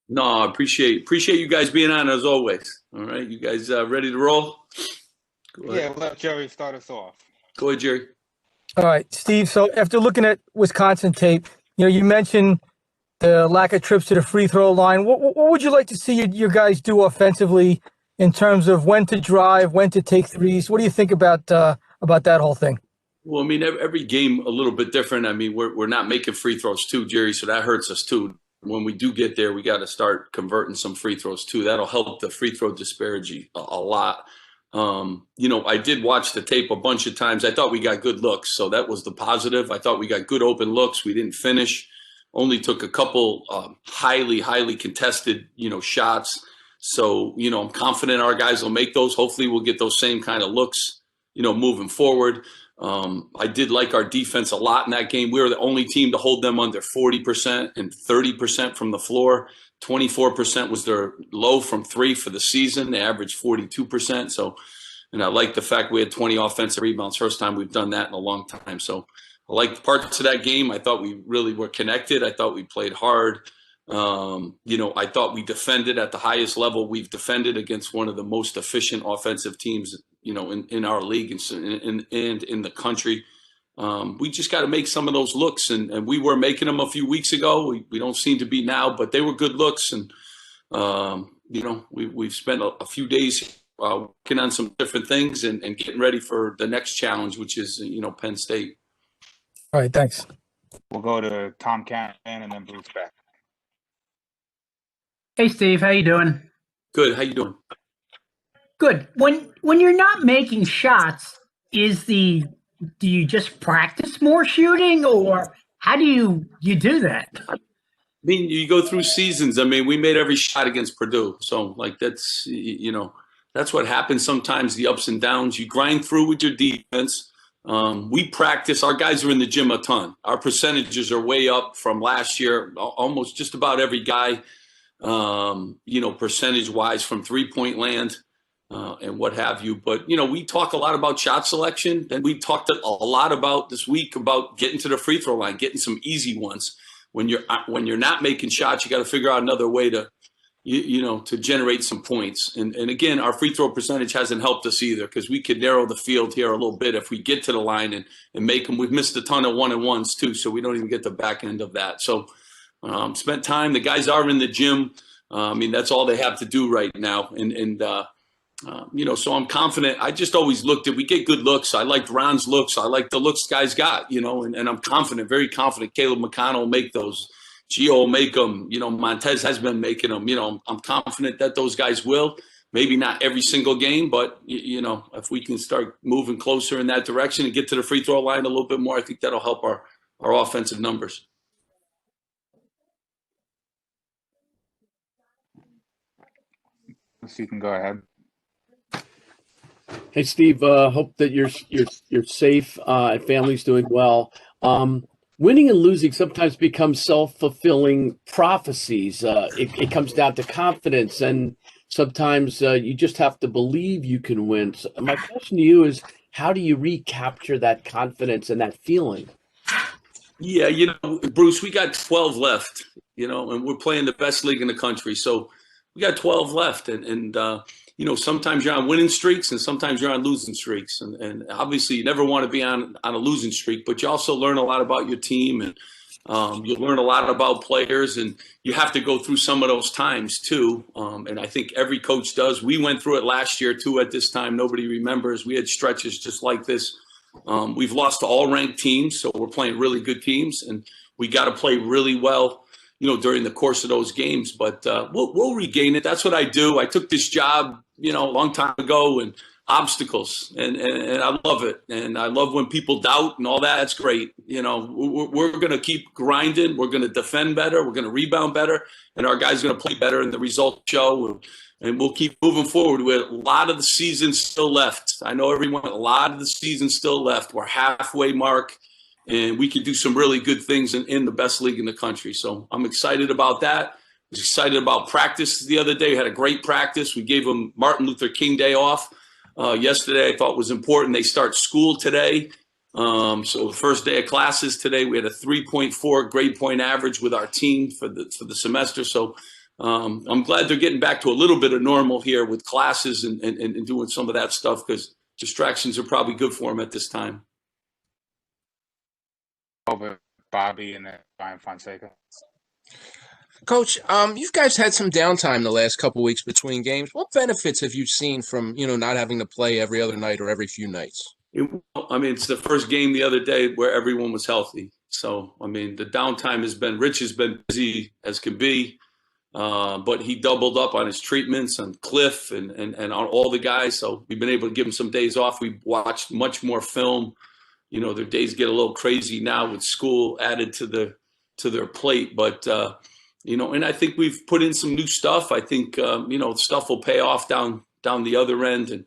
No, I appreciate you guys being on as always. All right, you guys ready to roll? Go Yeah, ahead. we'll let Jerry start us off. Go ahead, Jerry. All right, Steve. So after looking at Wisconsin tape, you mentioned the lack of trips to the free throw line. What would you like to see your guys do offensively in terms of when to drive, when to take threes? What do you think about that whole thing? Well, I mean, every game a little bit different. I mean, we're not making free throws too, Jerry, so that hurts us too. When we do get there, we got to start converting some free throws too. That'll help the free throw disparity a lot. I did watch the tape a bunch of times. I thought we got good looks, so that was the positive. I thought we got good open looks. We didn't finish. Only took a couple highly contested, shots. So, I'm confident our guys will make those. Hopefully, we'll get those same kind of looks, moving forward. I did like our defense a lot in that game. We were the only team to hold them under 40% and 30% from the floor. 24% was their low from three for the season. They averaged 42%. So, and I like the fact we had 20 offensive rebounds. First time we've done that in a long time. So I liked parts of that game. I thought we really were connected. I thought we played hard. I thought we defended at the highest level we've defended against one of the most efficient offensive teams, in our league and in the country. We just got to make some of those looks, and we were making them a few weeks ago. We don't seem to be now, but they were good looks, and we've spent a few days working on some different things and getting ready for the next challenge, which is Penn State. All right, thanks. We'll go to Tom Cannon and then Bruce Beck. Hey, Steve, how you doing? Good. How you doing? Good. When you're not making shots, do you just practice more shooting, or how do you do that? I mean, you go through seasons. I mean, we made every shot against Purdue, so that's that's what happens sometimes. The ups and downs. You grind through with your defense. We practice. Our guys are in the gym a ton. Our percentages are way up from last year. Almost just about every guy. Percentage-wise from three-point land and what have you. But, we talk a lot about shot selection, and we talked a lot about this week about getting to the free throw line, getting some easy ones. When you're not making shots, you got to figure out another way to, to generate some points. And again, our free throw percentage hasn't helped us either, because we could narrow the field here a little bit if we get to the line and make them. We've missed a ton of 1-and-1s too, so we don't even get the back end of that. So spent time. The guys are in the gym. I mean, that's all they have to do right now. So I'm confident. I just always looked at, we get good looks. I liked Ron's looks. I like the looks guys got, and I'm confident, very confident Caleb McConnell will make those. Gio will make them. Montez has been making them. I'm confident that those guys will. Maybe not every single game, but, if we can start moving closer in that direction and get to the free throw line a little bit more, I think that'll help our offensive numbers. So you can go ahead. Hey, Steve. Hope that you're safe and family's doing well. Winning and losing sometimes becomes self-fulfilling prophecies. It comes down to confidence, and sometimes you just have to believe you can win. So my question to you is, how do you recapture that confidence and that feeling? Yeah, Bruce, we got 12 left, and we're playing the best league in the country. So we got 12 left, and sometimes you're on winning streaks and sometimes you're on losing streaks. And obviously you never want to be on a losing streak, but you also learn a lot about your team, and you learn a lot about players, and you have to go through some of those times too. And I think every coach does. We went through it last year too at this time. Nobody remembers. We had stretches just like this. We've lost to all ranked teams, so we're playing really good teams, and we got to play really well during the course of those games, but we'll regain it. That's what I do. I took this job, a long time ago, and obstacles, and I love it. And I love when people doubt and all that. That's great. We're going to keep grinding. We're going to defend better. We're going to rebound better, and our guys are going to play better, and the results show. And we'll keep moving forward with a lot of the season still left. I know everyone, a lot of the season still left. We're halfway mark. And we could do some really good things in the best league in the country. So I'm excited about that. I was excited about practice the other day. We had a great practice. We gave them Martin Luther King Day off yesterday. I thought was important. They start school today. So the first day of classes today, we had a 3.4 grade point average with our team for the semester. So I'm glad they're getting back to a little bit of normal here with classes and doing some of that stuff, because distractions are probably good for them at this time. Over Bobby and then Brian Fonseca. Coach, you guys had some downtime the last couple weeks between games. What benefits have you seen from, not having to play every other night or every few nights? It's the first game the other day where everyone was healthy. So, the downtime Rich has been busy as can be, but he doubled up on his treatments on Cliff and on all the guys. So we've been able to give him some days off. We watched much more film. Their days get a little crazy now with school added to their plate, but and I think we've put in some new stuff. I think stuff will pay off down the other end, and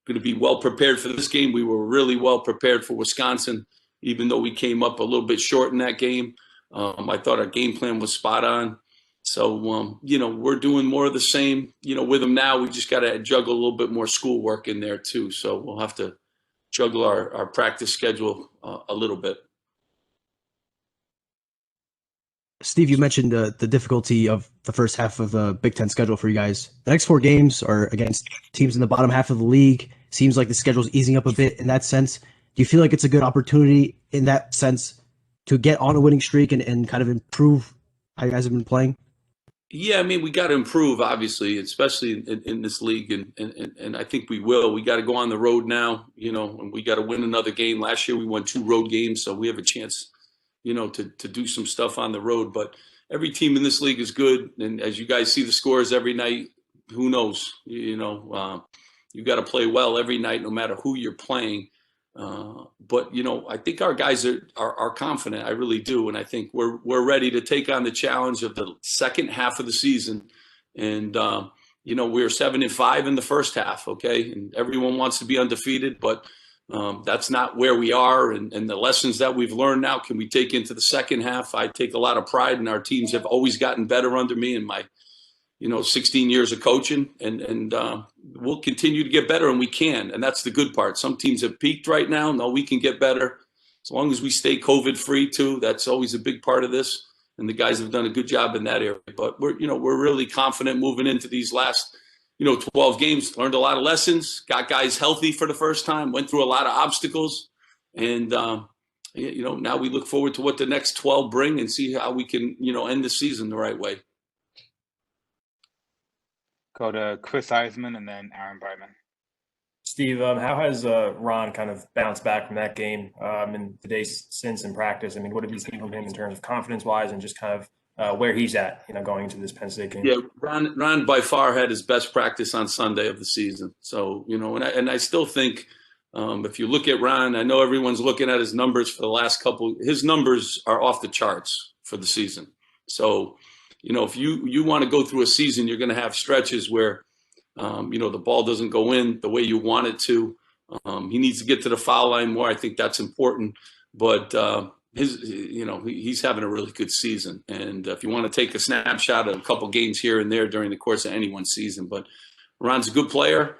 going to be well prepared for this game. We were really well prepared for Wisconsin, even though we came up a little bit short in that game. I thought our game plan was spot on. So we're doing more of the same. With them now, we just got to juggle a little bit more schoolwork in there too. So we'll have to juggle our practice schedule a little bit. Steve, you mentioned the difficulty of the first half of the Big Ten schedule for you guys. The next 4 games are against teams in the bottom half of the league. Seems like the schedule is easing up a bit in that sense. Do you feel like it's a good opportunity in that sense to get on a winning streak and kind of improve how you guys have been playing? Yeah, we got to improve, obviously, especially in this league, and I think we will. We got to go on the road now, and we got to win another game. Last year we won 2 road games, so we have a chance to do some stuff on the road. But every team in this league is good. And as you guys see the scores every night, who knows? You got to play well every night, no matter who you're playing. But I think our guys are confident. I really do. And I think we're ready to take on the challenge of the second half of the season. And, we're 7-5 in the first half. Okay. And everyone wants to be undefeated, but that's not where we are, and the lessons that we've learned now can we take into the second half. I take a lot of pride in our teams have always gotten better under me in my 16 years of coaching, and we'll continue to get better, and we can, and that's the good part. Some teams have peaked right now. No, we can get better as long as we stay COVID free too. That's always a big part of this, and the guys have done a good job in that area. But we're really confident moving into these last 12 games, learned a lot of lessons, got guys healthy for the first time, went through a lot of obstacles. And, now we look forward to what the next 12 bring and see how we can, end the season the right way. Go to Chris Eisman and then Aaron Brightman. Steve, how has Ron kind of bounced back from that game in the days since in practice? What have you seen from him in terms of confidence-wise and just kind of where he's at, going into this Penn State game? Yeah, Ron by far had his best practice on Sunday of the season. So, and I still think if you look at Ron, I know everyone's looking at his numbers for the last couple. His numbers are off the charts for the season. So, if you want to go through a season, you're going to have stretches where, the ball doesn't go in the way you want it to. He needs to get to the foul line more. I think that's important. But he's having a really good season. And if you want to take a snapshot of a couple games here and there during the course of anyone's season, but Ron's a good player.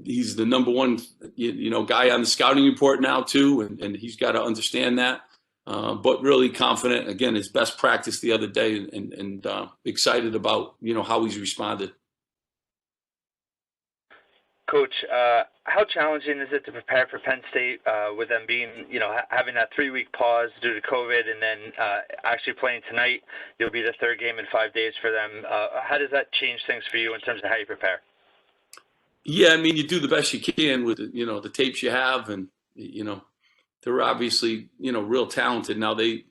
He's the number one, guy on the scouting report now too. And he's got to understand that, but really confident. Again, his best practice the other day, and excited about, how he's responded. Coach, how challenging is it to prepare for Penn State with them being, having that 3-week pause due to COVID and then actually playing tonight? You'll be the 3rd game in 5 days for them. How does that change things for you in terms of how you prepare? Yeah, you do the best you can with, the tapes you have, and, they're obviously, real talented. Now they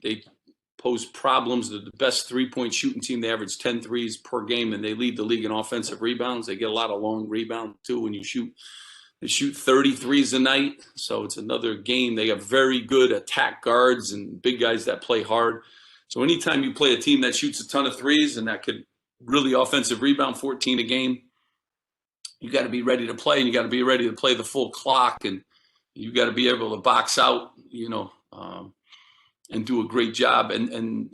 pose problems. They're the best 3-point shooting team. They average 10 threes per game, and they lead the league in offensive rebounds. They get a lot of long rebounds too when you shoot. They shoot 30 threes a night, so it's another game. They have very good attack guards and big guys that play hard. So anytime you play a team that shoots a ton of threes and that could really offensive rebound 14 a game, you got to be ready to play, and you got to be ready to play the full clock, and you got to be able to box out, and do a great job. And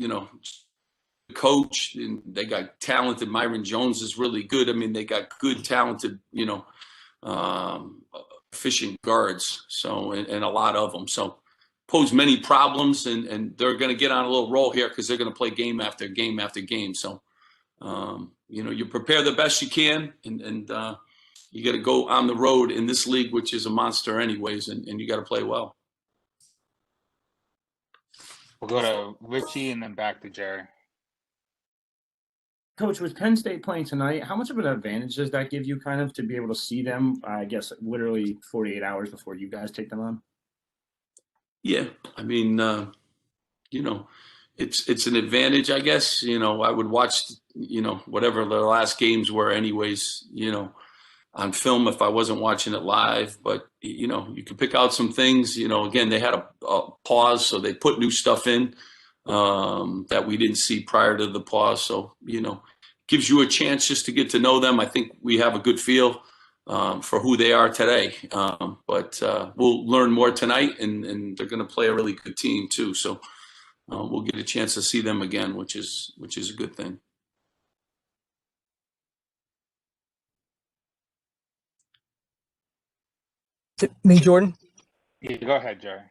coach, and they got talented. Myron Jones is really good. They got good, talented, efficient guards. So, and a lot of them. So pose many problems, and they're going to get on a little roll here because they're going to play game after game after game. So You prepare the best you can, and you got to go on the road in this league, which is a monster anyways, and you got to play well. We'll go to Richie and then back to Jerry. Coach, with Penn State playing tonight, how much of an advantage does that give you kind of to be able to see them, I guess, literally 48 hours before you guys take them on? Yeah, I mean, it's an advantage, I guess. I would watch, whatever the last games were anyways, on film if I wasn't watching it live. But, you can pick out some things. Again, they had a pause, so they put new stuff in that we didn't see prior to the pause. So, gives you a chance just to get to know them. I think we have a good feel for who they are today. But we'll learn more tonight, and they're going to play a really good team too. So we'll get a chance to see them again, which is a good thing. Me, Jordan? Yeah, go ahead, Jerry.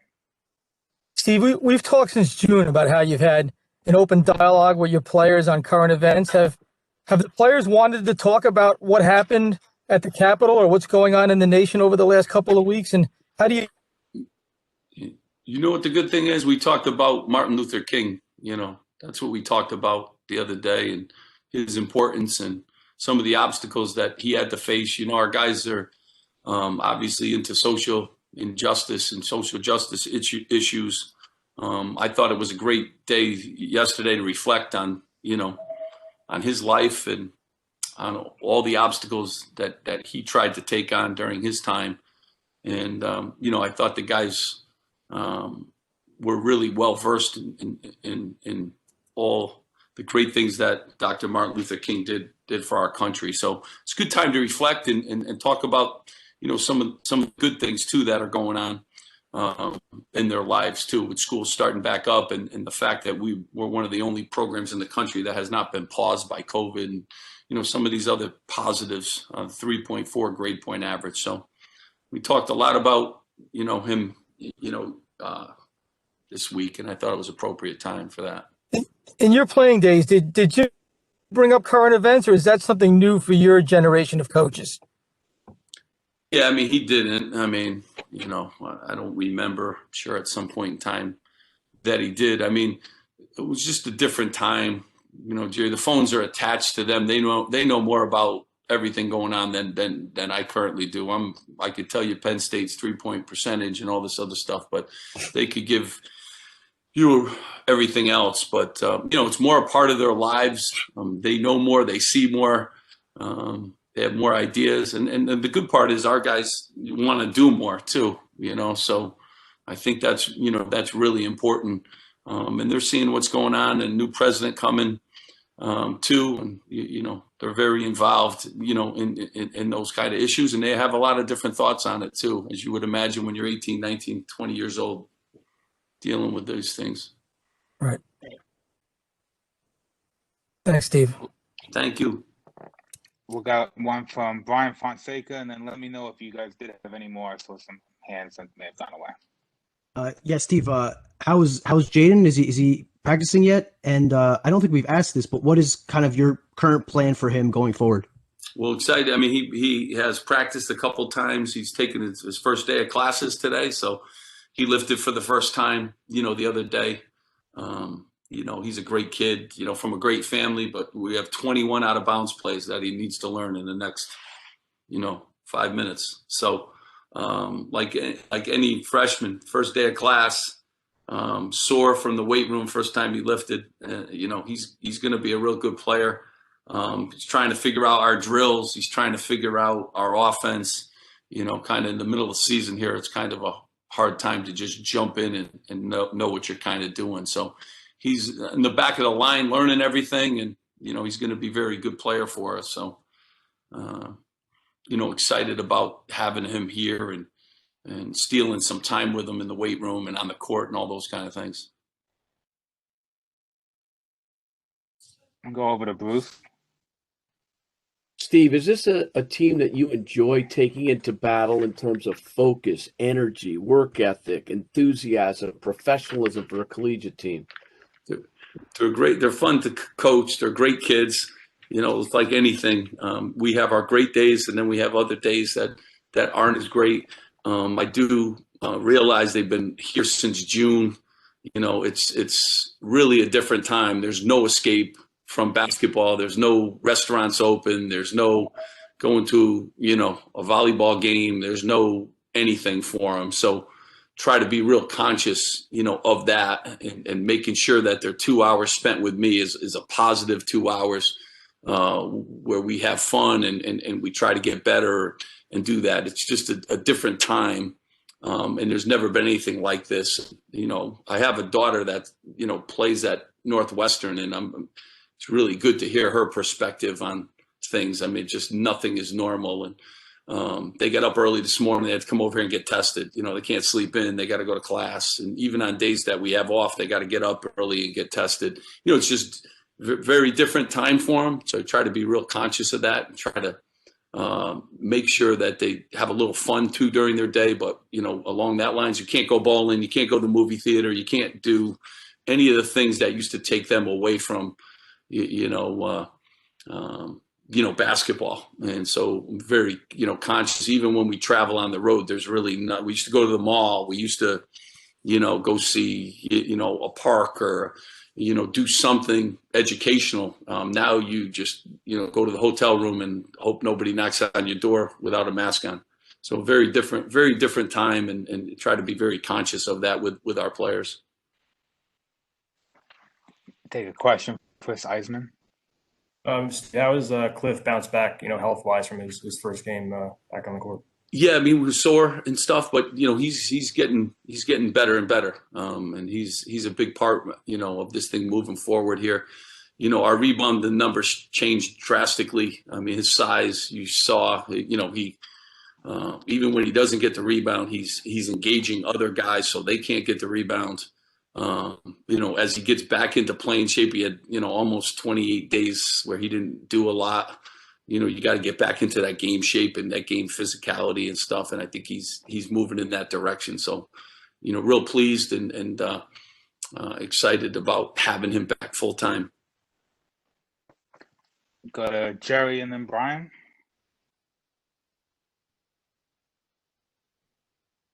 Steve, we've talked since June about how you've had an open dialogue with your players on current events. Have the players wanted to talk about what happened at the Capitol or what's going on in the nation over the last couple of weeks? And how do you... You know what the good thing is? We talked about Martin Luther King. That's what we talked about the other day, and his importance and some of the obstacles that he had to face. Our guys are obviously into social injustice and social justice issues. I thought it was a great day yesterday to reflect on, on his life and on all the obstacles that he tried to take on during his time. And, I thought the guys were really well versed in all the great things that Dr. Martin Luther King did for our country. So it's a good time to reflect and talk about, some good things too that are going on in their lives too, with schools starting back up and the fact that we were one of the only programs in the country that has not been paused by COVID, and some of these other positives, 3.4 grade point average. So we talked a lot about him this week, and I thought it was appropriate time for that. In your playing days, did you bring up current events, or is that something new for your generation of coaches? Yeah, I mean, he didn't. I mean, I don't remember. I'm sure at some point in time that he did. I mean, it was just a different time. Jerry, the phones are attached to them. They know more about everything going on than I currently do. I could tell you Penn State's 3-point percentage and all this other stuff, but they could give you everything else. But it's more a part of their lives. They know more. They see more. They have more ideas, and the good part is our guys want to do more too. So I think that's that's really important. And they're seeing what's going on, and new president coming too, and they're very involved in those kind of issues, and they have a lot of different thoughts on it too, as you would imagine when you're 18, 19, 20 years old dealing with those things. Right. Thanks, Steve. Thank you. We got one from Brian Fonseca, and then let me know if you guys did have any more. I saw some hands that may have gone away. Yeah, Steve. How's Jaden? Is he practicing yet? And I don't think we've asked this, but what is kind of your current plan for him going forward? Well, excited. I mean, he has practiced a couple times. He's taken his first day of classes today, so he lifted for the first time. The other day. He's a great kid. From a great family, but we have 21 out of bounds plays that he needs to learn in the next, 5 minutes. So. Like any freshman, first day of class, sore from the weight room, first time he lifted. He's going to be a real good player. He's trying to figure out our drills. He's trying to figure out our offense. Kind of in the middle of the season here, it's kind of a hard time to just jump in and know what you're kind of doing. So he's in the back of the line learning everything, and he's going to be a very good player for us. So. Excited about having him here and stealing some time with him in the weight room and on the court and all those kind of things. I'll go over to Bruce. Steve, is this a team that you enjoy taking into battle in terms of focus, energy, work ethic, enthusiasm, professionalism for a collegiate team? They're great. They're fun to coach. They're great kids. it's like anything. We have our great days, and then we have other days that aren't as great. I do realize they've been here since June. It's really a different time. There's no escape from basketball. There's no restaurants open. There's no going to, a volleyball game. There's no anything for them. So try to be real conscious, of that and making sure that their 2 hours spent with me is a positive 2 hours where we have fun and we try to get better and do that. It's just a different time. And there's never been anything like this. I have a daughter that, plays at Northwestern, and it's really good to hear her perspective on things. I mean, just nothing is normal. And they got up early this morning. They had to come over here and get tested. They can't sleep in. They got to go to class. And even on days that we have off, they got to get up early and get tested. It's just very different time for them. So I try to be real conscious of that and try to make sure that they have a little fun too during their day. But, along that lines, you can't go bowling, you can't go to the movie theater, you can't do any of the things that used to take them away from, basketball. And so I'm very, conscious. Even when we travel on the road, there's really not, we used to go to the mall. We used to, go see, a park or, do something educational. Now you just, go to the hotel room and hope nobody knocks on your door without a mask on. So very different time, and try to be very conscious of that with our players. Take a question for Chris Eisman. How was Cliff bounce back, health-wise from his first game back on the court? Yeah, I mean, we were sore and stuff, but he's getting better and better, and he's a big part, of this thing moving forward here. Our rebound, the numbers changed drastically. I mean, his size, you saw, he even when he doesn't get the rebound, he's engaging other guys so they can't get the rebound. As he gets back into playing shape, he had almost 28 days where he didn't do a lot. You got to get back into that game shape and that game physicality and stuff. And I think he's moving in that direction. So, real pleased and excited about having him back full time. Go to Jerry and then Brian.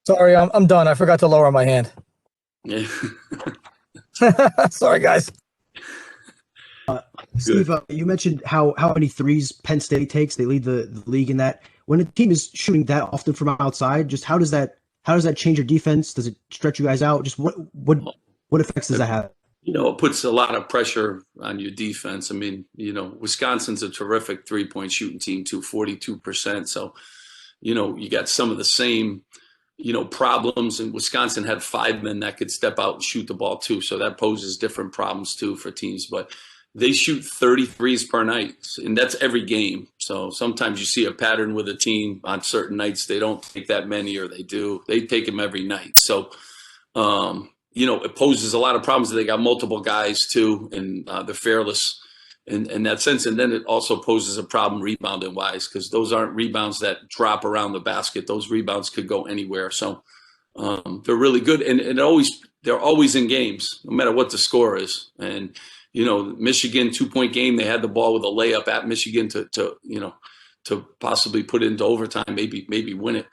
Sorry, I'm done. I forgot to lower my hand. Yeah. Sorry, guys. Steve, you mentioned how many threes Penn State takes. They lead the league in that. When a team is shooting that often from outside, just how does that change your defense? Does it stretch you guys out? Just what effects does that have? It puts a lot of pressure on your defense. I mean, Wisconsin's a terrific 3-point shooting team too, 42%. So, you got some of the same problems, and Wisconsin had 5 men that could step out and shoot the ball too. So that poses different problems too for teams, but they shoot 33s per night, and that's every game. So sometimes you see a pattern with a team on certain nights. They don't take that many, or they do. They take them every night. So, it poses a lot of problems. They got multiple guys too, and they're fearless in that sense. And then it also poses a problem rebounding wise, because those aren't rebounds that drop around the basket. Those rebounds could go anywhere. So they're really good, and they're always in games, no matter what the score is. And Michigan 2-point game, they had the ball with a layup at Michigan to possibly put it into overtime, maybe win it.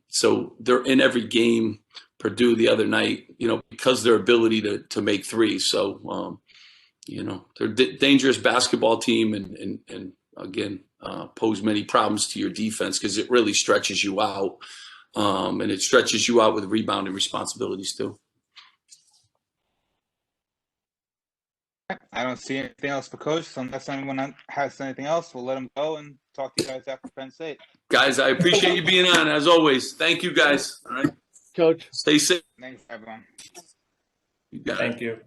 So they're in every game. Purdue the other night, because their ability to make threes. So they're a dangerous basketball team, and again, pose many problems to your defense because it really stretches you out, and it stretches you out with rebounding responsibilities too. I don't see anything else for Coach, so unless anyone has anything else, we'll let him go and talk to you guys after Penn State. Guys, I appreciate you being on, as always. Thank you, guys. All right, Coach. Stay safe. Thanks, everyone. You got it. Thank you.